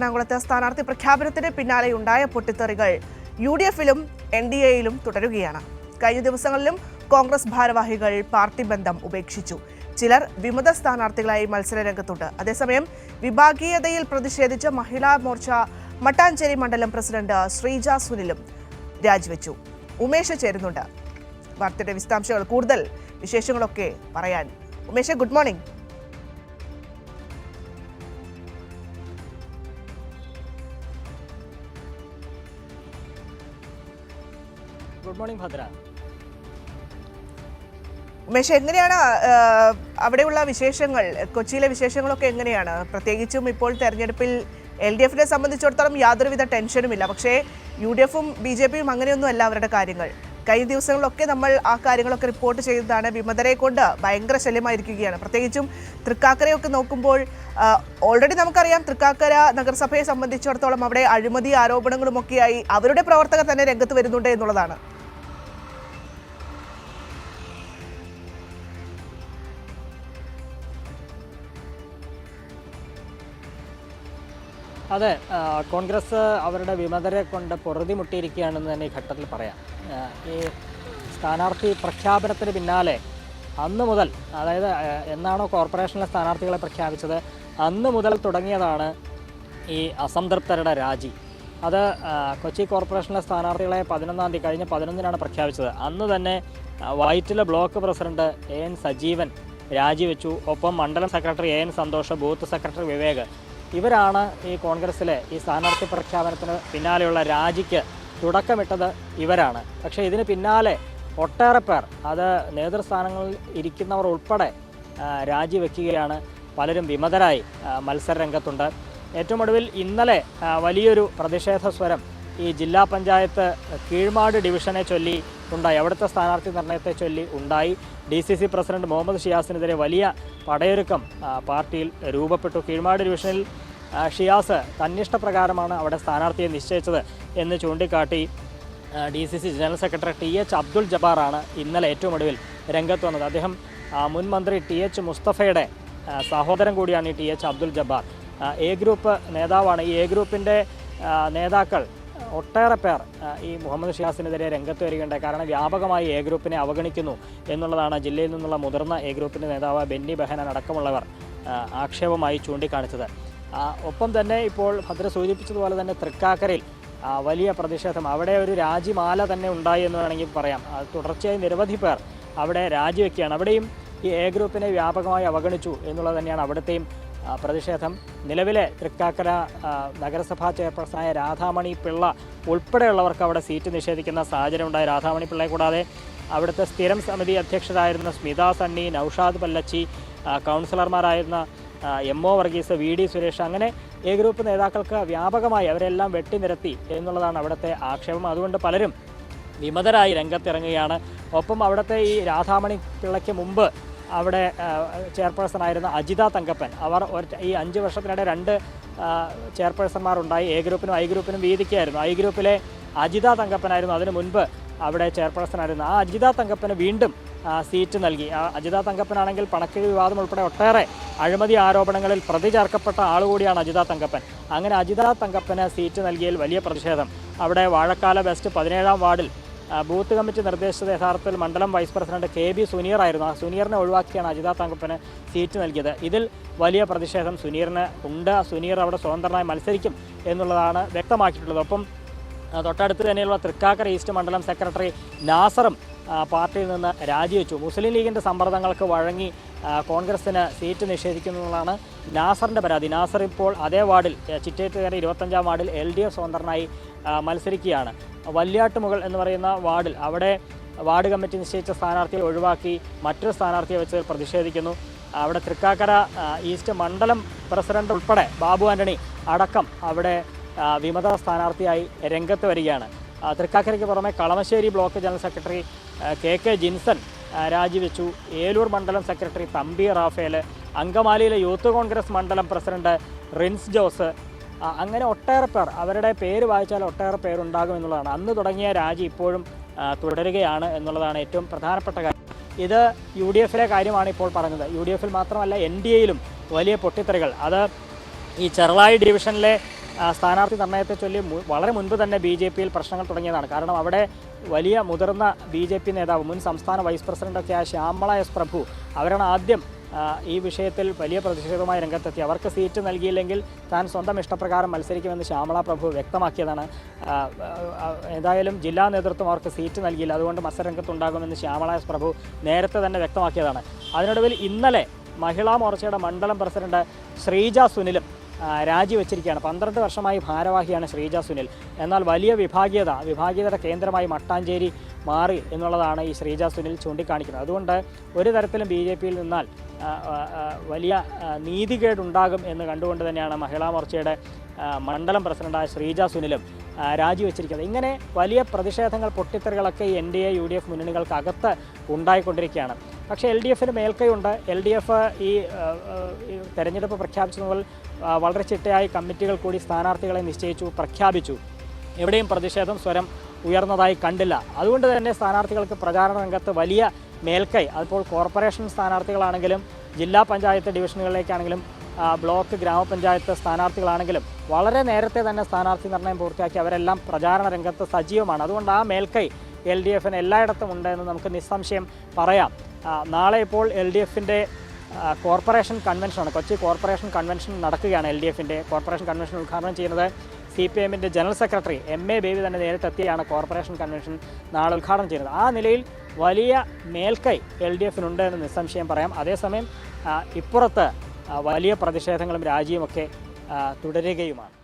എറണാകുളത്ത് സ്ഥാനാർത്ഥി പ്രഖ്യാപനത്തിന് പിന്നാലെയുണ്ടായ പൊട്ടിത്തെറികൾ UDF-ലും NDA-യിലും തുടരുകയാണ്. കഴിഞ്ഞ ദിവസങ്ങളിലും കോൺഗ്രസ് ഭാരവാഹികൾ പാർട്ടി ബന്ധം ഉപേക്ഷിച്ചു. ചിലർ വിമത സ്ഥാനാർത്ഥികളായി മത്സരരംഗത്തുണ്ട്. അതേസമയം വിഭാഗീയതയിൽ പ്രതിഷേധിച്ച മഹിളാ മോർച്ച മട്ടാഞ്ചേരി മണ്ഡലം പ്രസിഡന്റ് ശ്രീജ സുനിലും രാജിവെച്ചു. ഉമേഷ് ചേരുന്നുണ്ട്. വാർത്തയുടെ വിശദാംശങ്ങൾ, കൂടുതൽ വിശേഷങ്ങളൊക്കെ പറയാൻ. Umesh, good morning. Good morning Bhadra. Umesh, എങ്ങനെയാണ് അവിടെയുള്ള വിശേഷങ്ങൾ? കൊച്ചിയിലെ വിശേഷങ്ങളൊക്കെ എങ്ങനെയാണ്? പ്രത്യേകിച്ചും ഇപ്പോൾ തെരഞ്ഞെടുപ്പിൽ LDF-നെ സംബന്ധിച്ചിടത്തോളം യാതൊരുവിധ ടെൻഷനുമില്ല. പക്ഷേ UDF-ഉം BJP-യും അങ്ങനെയൊന്നും അല്ല അവരുടെ കാര്യങ്ങൾ. കഴിഞ്ഞ ദിവസങ്ങളിലൊക്കെ നമ്മൾ ആ കാര്യങ്ങളൊക്കെ റിപ്പോർട്ട് ചെയ്തതാണ്. വിമതരെ കൊണ്ട് ഭയങ്കര ശല്യമായിരിക്കുകയാണ്. പ്രത്യേകിച്ചും തൃക്കാക്കരയൊക്കെ നോക്കുമ്പോൾ ഓൾറെഡി നമുക്കറിയാം, തൃക്കാക്കര നഗരസഭയെ സംബന്ധിച്ചിടത്തോളം അവിടെ അഴിമതി ആരോപണങ്ങളുമൊക്കെയായി അവരുടെ പ്രവർത്തകർ തന്നെ രംഗത്ത് വരുന്നുണ്ട് എന്നുള്ളതാണ്. അതെ, കോൺഗ്രസ് അവരുടെ വിമതരെ കൊണ്ട് പൊറുതിമുട്ടിയിരിക്കുകയാണെന്ന് തന്നെ ഈ ഘട്ടത്തിൽ പറയാം. ഈ സ്ഥാനാർത്ഥി പ്രഖ്യാപനത്തിന് പിന്നാലെ അന്ന് മുതൽ, അതായത് എന്നാണോ കോർപ്പറേഷനിലെ സ്ഥാനാർത്ഥികളെ പ്രഖ്യാപിച്ചത് അന്ന് മുതൽ തുടങ്ങിയതാണ് ഈ അസംതൃപ്തരുടെ രാജി. അത് കൊച്ചി കോർപ്പറേഷനിലെ സ്ഥാനാർത്ഥികളെ 11-ാം തീയതി കഴിഞ്ഞ 11-നാണ് പ്രഖ്യാപിച്ചത്. അന്ന് തന്നെ Vyttila block president AN Sajeevan രാജിവെച്ചു. ഒപ്പം മണ്ഡലം secretary AN Santhosh, booth secretary Vivek, ഇവരാണ് ഈ കോൺഗ്രസ്സിലെ ഈ സ്ഥാനാർത്ഥി പ്രഖ്യാപനത്തിന് പിന്നാലെയുള്ള രാജിക്ക് തുടക്കമിട്ടത് ഇവരാണ്. പക്ഷേ ഇതിന് പിന്നാലെ ഒട്ടേറെ പേർ, അത് നേതൃസ്ഥാനങ്ങളിൽ ഇരിക്കുന്നവർ ഉൾപ്പെടെ രാജിവെക്കുകയാണ്. പലരും വിമതരായി മത്സരരംഗത്തുണ്ട്. ഏറ്റവും ഒടുവിൽ ഇന്നലെ വലിയൊരു പ്രതിഷേധ സ്വരം ഈ ജില്ലാ പഞ്ചായത്ത് കീഴ്മാട് ഡിവിഷനെ ചൊല്ലി ഉണ്ടായി. അവിടുത്തെ സ്ഥാനാർത്ഥി നിർണയത്തെ ചൊല്ലി ഉണ്ടായി. DCC പ്രസിഡന്റ് മുഹമ്മദ് ഷിയാസിനെതിരെ വലിയ പടയൊരുക്കം പാർട്ടിയിൽ രൂപപ്പെട്ടു. കീഴ്മാട് ഡിവിഷനിൽ ഷിയാസ് തന്നിഷ്ടപ്രകാരമാണ് അവിടെ സ്ഥാനാർത്ഥിയെ നിശ്ചയിച്ചത് എന്ന് ചൂണ്ടിക്കാട്ടി DCC general secretary TH Abdul ജബ്ബാറാണ് ഇന്നലെ ഏറ്റവും ഒടുവിൽ രംഗത്ത് വന്നത്. അദ്ദേഹം മുൻ മന്ത്രി TH മുസ്തഫയുടെ സഹോദരൻ കൂടിയാണ് ഈ TH Abdul Jabbar. A group നേതാവാണ്. ഈ A ഗ്രൂപ്പിൻ്റെ നേതാക്കൾ ഒട്ടേറെ പേർ ഈ മുഹമ്മദ് ഷിയാസിനെതിരെ രംഗത്ത് വരികയുണ്ടായി. കാരണം വ്യാപകമായി A ഗ്രൂപ്പിനെ അവഗണിക്കുന്നു എന്നുള്ളതാണ് ജില്ലയിൽ നിന്നുള്ള മുതിർന്ന A ഗ്രൂപ്പിൻ്റെ നേതാവ് ബെന്നി ബെഹനാൻ അടക്കമുള്ളവർ ആക്ഷേപമായി ചൂണ്ടിക്കാണിച്ചത്. ഒപ്പം തന്നെ ഇപ്പോൾ ഭദ്ര സൂചിപ്പിച്ചതുപോലെ തന്നെ തൃക്കാക്കരയിൽ വലിയ പ്രതിഷേധം, അവിടെ ഒരു രാജിമാല തന്നെ ഉണ്ടായി എന്ന് വേണമെങ്കിൽ പറയാം. തുടർച്ചയായി നിരവധി പേർ അവിടെ രാജിവെക്കുകയാണ്. അവിടെയും ഈ A ഗ്രൂപ്പിനെ വ്യാപകമായി അവഗണിച്ചു എന്നുള്ളത് തന്നെയാണ് അവിടുത്തെയും പ്രതിഷേധം. നിലവിലെ തൃക്കാക്കര നഗരസഭാ ചെയർപേഴ്സണായ രാധാമണി പിള്ള ഉൾപ്പെടെയുള്ളവർക്ക് അവിടെ സീറ്റ് നിഷേധിക്കുന്ന സാഹചര്യം ഉണ്ടായി. രാധാമണി പിള്ളയെ കൂടാതെ അവിടുത്തെ സ്ഥിരം സമിതി അധ്യക്ഷരായിരുന്ന സ്മിത സണ്ണി, നൌഷാദ് പല്ലച്ചി, കൗൺസിലർമാരായിരുന്ന MO വർഗീസ്, VD സുരേഷ്, അങ്ങനെ A ഗ്രൂപ്പ് നേതാക്കൾക്ക് വ്യാപകമായി അവരെല്ലാം വെട്ടിനിരത്തി എന്നുള്ളതാണ് അവിടുത്തെ ആക്ഷേപം. അതുകൊണ്ട് പലരും വിമതരായി രംഗത്തിറങ്ങുകയാണ്. ഒപ്പം അവിടുത്തെ ഈ രാധാമണി പിള്ളയ്ക്ക് മുമ്പ് അവിടെ ചെയർപേഴ്സണായിരുന്ന അജിത തങ്കപ്പൻ, അവർ ഈ 5 വർഷത്തിനിടെ 2 ചെയർപേഴ്സൺമാരുണ്ടായി. A ഗ്രൂപ്പിനും I ഗ്രൂപ്പിനും വീതിക്കായിരുന്നു. I ഗ്രൂപ്പിലെ അജിത തങ്കപ്പനായിരുന്നു അതിനു മുൻപ് അവിടെ ചെയർപേഴ്സണായിരുന്നു. ആ അജിത തങ്കപ്പന് വീണ്ടും സീറ്റ് നൽകി. അജിത തങ്കപ്പനാണെങ്കിൽ പണക്കിഴി വിവാദം ഉൾപ്പെടെ ഒട്ടേറെ അഴിമതി ആരോപണങ്ങളിൽ പ്രതി ചേർക്കപ്പെട്ട ആളുകൂടിയാണ് അജിത തങ്കപ്പൻ. അങ്ങനെ അജിത തങ്കപ്പന് സീറ്റ് നൽകിയതിൽ വലിയ പ്രതിഷേധം. അവിടെ വാഴക്കാല വെസ്റ്റ് 17-ാം വാർഡിൽ ബൂത്ത് കമ്മിറ്റി നിർദ്ദേശിച്ചത് യഥാർത്ഥത്തിൽ മണ്ഡലം വൈസ് പ്രസിഡന്റ് KB സുനീർ ആയിരുന്നു. ആ സുനീറിനെ ഒഴിവാക്കിയാണ് അജിത തങ്കപ്പന് സീറ്റ് നൽകിയത്. ഇതിൽ വലിയ പ്രതിഷേധം സുനീറിന് ഉണ്ട്. സുനീർ അവിടെ സ്വതന്ത്രനായി മത്സരിക്കും എന്നുള്ളതാണ് വ്യക്തമാക്കിയിട്ടുള്ളത്. ഒപ്പം തൊട്ടടുത്ത് തന്നെയുള്ള തൃക്കാക്കര ഈസ്റ്റ് മണ്ഡലം സെക്രട്ടറി നാസറും പാർട്ടിയിൽ നിന്ന് രാജിവെച്ചു. മുസ്ലിം ലീഗിൻ്റെ സമ്മർദ്ദങ്ങൾക്ക് വഴങ്ങി കോൺഗ്രസിന് സീറ്റ് നിഷേധിക്കുന്നതാണ് നാസറിൻ്റെ പരാതി. നാസർ ഇപ്പോൾ അതേ വാർഡിൽ, ചിറ്റേറ്റുകര 25-ാം വാർഡിൽ LDF സ്വതന്ത്രനായി മത്സരിക്കുകയാണ്. വല്യാട്ടുമുകൾ എന്ന് പറയുന്ന വാർഡിൽ അവിടെ വാർഡ് കമ്മിറ്റി നിശ്ചയിച്ച സ്ഥാനാർത്ഥിയെ ഒഴിവാക്കി മറ്റൊരു സ്ഥാനാർത്ഥിയെ വെച്ച് പ്രതിഷേധിക്കുന്നു. അവിടെ തൃക്കാക്കര ഈസ്റ്റ് മണ്ഡലം പ്രസിഡന്റ് ഉൾപ്പെടെ ബാബു ആൻ്റണി അടക്കം അവിടെ വിമത സ്ഥാനാർത്ഥിയായി രംഗത്ത് വരികയാണ്. തൃക്കാക്കരയ്ക്ക് പുറമെ Kalamassery block general secretary KK Jinson രാജിവെച്ചു. ഏലൂർ മണ്ഡലം സെക്രട്ടറി തമ്പി റാഫേൽ, അങ്കമാലിയിലെ യൂത്ത് കോൺഗ്രസ് മണ്ഡലം പ്രസിഡന്റ് റിൻസ് ജോസ്, അങ്ങനെ ഒട്ടേറെ പേർ, അവരുടെ പേര് വായിച്ചാൽ ഒട്ടേറെ പേരുണ്ടാകും എന്നുള്ളതാണ്. അന്ന് തുടങ്ങിയ രാജി ഇപ്പോഴും തുടരുകയാണ് എന്നുള്ളതാണ് ഏറ്റവും പ്രധാനപ്പെട്ട കാര്യം. ഇത് UDF-ലെ കാര്യമാണ് ഇപ്പോൾ പറഞ്ഞത്. UDF-ൽ മാത്രമല്ല NDA-യിലും വലിയ പൊട്ടിത്തെറികൾ. അത് ഈ ചെറുളായി ഡിവിഷനിലെ സ്ഥാനാർത്ഥി നിർണയത്തെ ചൊല്ലി വളരെ മുൻപ് തന്നെ BJP-യിൽ പ്രശ്നങ്ങൾ തുടങ്ങിയതാണ്. കാരണം അവിടെ വലിയ മുതിർന്ന BJP നേതാവ് മുൻ സംസ്ഥാന വൈസ് പ്രസിഡന്റൊക്കെയായ ശ്യാമള എസ് പ്രഭു അവരാണ് ആദ്യം ഈ വിഷയത്തിൽ വലിയ പ്രതിഷേധവുമായി രംഗത്തെത്തി. അവർക്ക് സീറ്റ് നൽകിയില്ലെങ്കിൽ താൻ സ്വന്തം ഇഷ്ടപ്രകാരം മത്സരിക്കുമെന്ന് ശ്യാമള പ്രഭു വ്യക്തമാക്കിയതാണ്. ഏതായാലും ജില്ലാ നേതൃത്വം അവർക്ക് സീറ്റ് നൽകിയില്ല, അതുകൊണ്ട് മത്സരരംഗത്തുണ്ടാകുമെന്ന് ശ്യാമള എസ് പ്രഭു നേരത്തെ തന്നെ വ്യക്തമാക്കിയതാണ്. അതിനൊടുവിൽ ഇന്നലെ മഹിളാ മോർച്ചയുടെ മണ്ഡലം പ്രസിഡന്റ് ശ്രീജ സുനിലും രാജിവെച്ചിരിക്കുകയാണ്. 12 വർഷമായി ഭാരവാഹിയാണ് ശ്രീജ സുനിൽ. എന്നാൽ വലിയ വിഭാഗീയതയുടെ കേന്ദ്രമായി മട്ടാഞ്ചേരി മാറി എന്നുള്ളതാണ് ഈ ശ്രീജ സുനിൽ ചൂണ്ടിക്കാണിക്കുന്നത്. അതുകൊണ്ട് ഒരു തരത്തിലും BJP-യിൽ നിന്നാൽ വലിയ നീതികേടുണ്ടാകും എന്ന് കണ്ടുകൊണ്ട് തന്നെയാണ് മഹിളാ മോർച്ചയുടെ മണ്ഡലം പ്രസിഡന്റായ ശ്രീജ സുനിലും രാജിവെച്ചിരിക്കുന്നത്. ഇങ്ങനെ വലിയ പ്രതിഷേധങ്ങൾ, പൊട്ടിത്തെറികളൊക്കെ ഈ NDA UDF മുന്നണികൾക്കകത്ത് ഉണ്ടായിക്കൊണ്ടിരിക്കുകയാണ്. പക്ഷേ LDF-ന് മേൽക്കൈയുണ്ട്. LDF ഈ തെരഞ്ഞെടുപ്പ് പ്രഖ്യാപിച്ചത് മുതൽ വളരെ ചിട്ടയായി കമ്മിറ്റികൾ കൂടി സ്ഥാനാർത്ഥികളെ നിശ്ചയിച്ചു, പ്രഖ്യാപിച്ചു. എവിടെയും പ്രതിഷേധം സ്വരം ഉയർന്നതായി കണ്ടില്ല. അതുകൊണ്ട് തന്നെ സ്ഥാനാർത്ഥികൾക്ക് പ്രചാരണ രംഗത്ത് വലിയ മേൽക്കൈ, അതിപ്പോൾ കോർപ്പറേഷൻ സ്ഥാനാർത്ഥികളാണെങ്കിലും ജില്ലാ പഞ്ചായത്ത് ഡിവിഷനുകളിലേക്കാണെങ്കിലും ബ്ലോക്ക് ഗ്രാമപഞ്ചായത്ത് സ്ഥാനാർത്ഥികളാണെങ്കിലും വളരെ നേരത്തെ തന്നെ സ്ഥാനാർത്ഥി നിർണ്ണയം പൂർത്തിയാക്കി അവരെല്ലാം പ്രചാരണ രംഗത്ത് സജീവമാണ്. അതുകൊണ്ട് ആ മേൽക്കൈ LDF-ന് എല്ലായിടത്തും ഉണ്ട് എന്ന് നമുക്ക് നിസ്സംശയം പറയാം. നാളെ ഇപ്പോൾ LDF-ൻ്റെ കോർപ്പറേഷൻ കൺവെൻഷനാണ്. കൊച്ചി കോർപ്പറേഷൻ കൺവെൻഷൻ നടക്കുകയാണ്. LDF-ൻ്റെ കോർപ്പറേഷൻ കൺവെൻഷൻ ഉദ്ഘാടനം ചെയ്യുന്നത് CPM-ൻ്റെ ജനറൽ സെക്രട്ടറി MA ബേബി തന്നെ നേരിട്ടെത്തിയാണ് കോർപ്പറേഷൻ കൺവെൻഷൻ നാളെ ഉദ്ഘാടനം ചെയ്യുന്നത്. ആ നിലയിൽ വലിയ മേൽക്കൈ LDF-നുണ്ട് എന്ന് നിസ്സംശയം പറയാം. അതേസമയം ഇപ്പുറത്ത് വലിയ പ്രതിഷേധങ്ങളും രാജിയുമൊക്കെ തുടരുകയുമാണ്.